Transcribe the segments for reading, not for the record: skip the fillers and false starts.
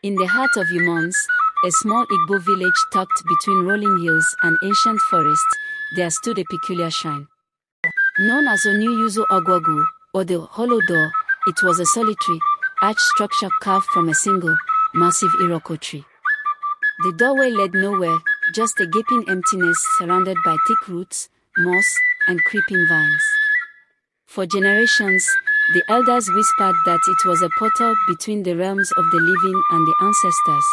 In the heart of Umons, a small Igbo village tucked between rolling hills and ancient forests, there stood a peculiar shrine. Known as Onyu-Yuzo Ogwogu, or the Hollow Door, it was a solitary, arched structure carved from a single, massive Iroko tree. The doorway led nowhere, just a gaping emptiness surrounded by thick roots, moss, and creeping vines. For generations, the elders whispered that it was a portal between the realms of the living and the ancestors.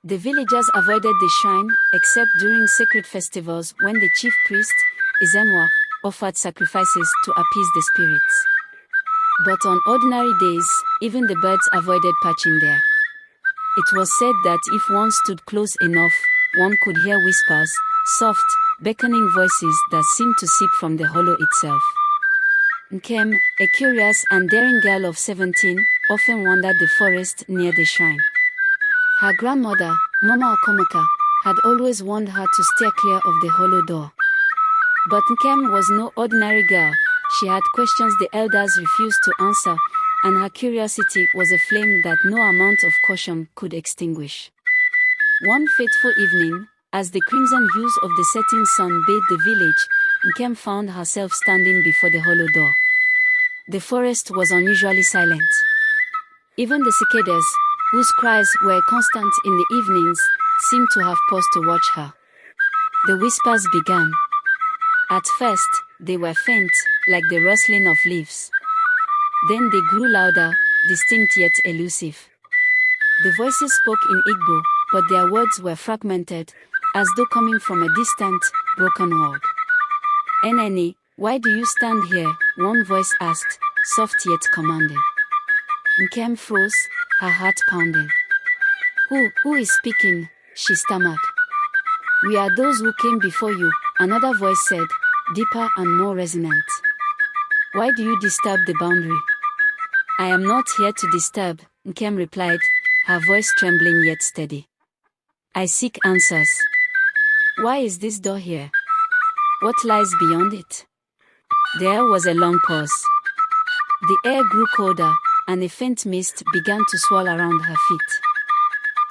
The villagers avoided the shrine, except during sacred festivals when the chief priest, Izemwa, offered sacrifices to appease the spirits. But on ordinary days, even the birds avoided perching there. It was said that if one stood close enough, one could hear whispers, soft, beckoning voices that seemed to seep from the hollow itself. Nkem, a curious and daring girl of 17, often wandered the forest near the shrine. Her grandmother, Mama Okomoka, had always warned her to steer clear of the hollow door. But Nkem was no ordinary girl. She had questions the elders refused to answer, and her curiosity was a flame that no amount of caution could extinguish. One fateful evening, as the crimson hues of the setting sun bathed the village, Nkem found herself standing before the hollow door. The forest was unusually silent. Even the cicadas, whose cries were constant in the evenings, seemed to have paused to watch her. The whispers began. At first, they were faint, like the rustling of leaves. Then they grew louder, distinct yet elusive. The voices spoke in Igbo, but their words were fragmented, as though coming from a distant, broken world. "Eneni, why do you stand here?" one voice asked, soft yet commanding. Nkem froze, her heart pounding. Who is speaking?" she stammered. "We are those who came before you," another voice said, deeper and more resonant. "Why do you disturb the boundary?" "I am not here to disturb," Nkem replied, her voice trembling yet steady. "I seek answers. Why is this door here? What lies beyond it?" There was a long pause. The air grew colder, and a faint mist began to swirl around her feet.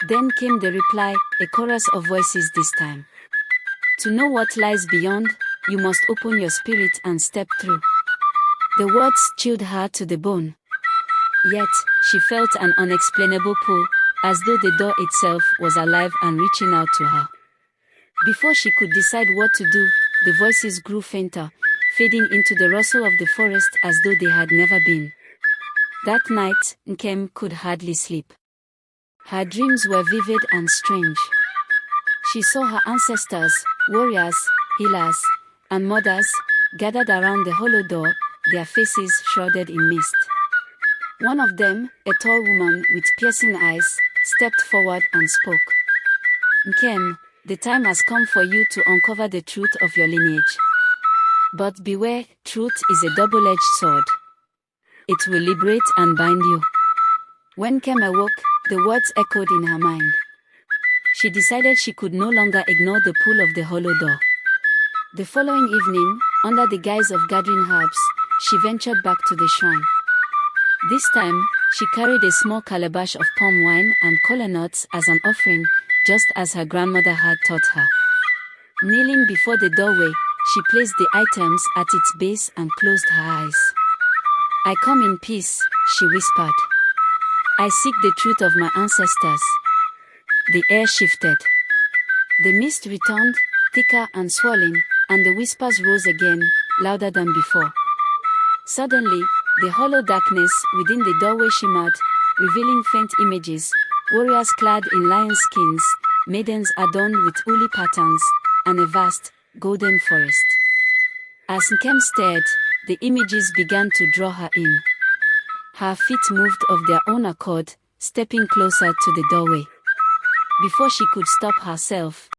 Then came the reply, a chorus of voices this time. "To know what lies beyond, you must open your spirit and step through." The words chilled her to the bone. Yet, she felt an unexplainable pull, as though the door itself was alive and reaching out to her. Before she could decide what to do, the voices grew fainter, fading into the rustle of the forest as though they had never been. That night, Nkem could hardly sleep. Her dreams were vivid and strange. She saw her ancestors, warriors, healers, and mothers, gathered around the hollow door, their faces shrouded in mist. One of them, a tall woman with piercing eyes, stepped forward and spoke. "Nkem, the time has come for you to uncover the truth of your lineage. But beware, truth is a double-edged sword. It will liberate and bind you." When Nkem awoke, the words echoed in her mind. She decided she could no longer ignore the pull of the hollow door. The following evening, under the guise of gathering herbs, she ventured back to the shrine. This time, she carried a small calabash of palm wine and kola nuts as an offering, just as her grandmother had taught her. Kneeling before the doorway, she placed the items at its base and closed her eyes. "I come in peace," she whispered. "I seek the truth of my ancestors." The air shifted. The mist returned, thicker and swirling, and the whispers rose again, louder than before. Suddenly, the hollow darkness within the doorway shimmered, revealing faint images, warriors clad in lion skins, maidens adorned with woolly patterns, and a vast, golden forest. As Nkem stared, the images began to draw her in. Her feet moved of their own accord, stepping closer to the doorway. Before she could stop herself,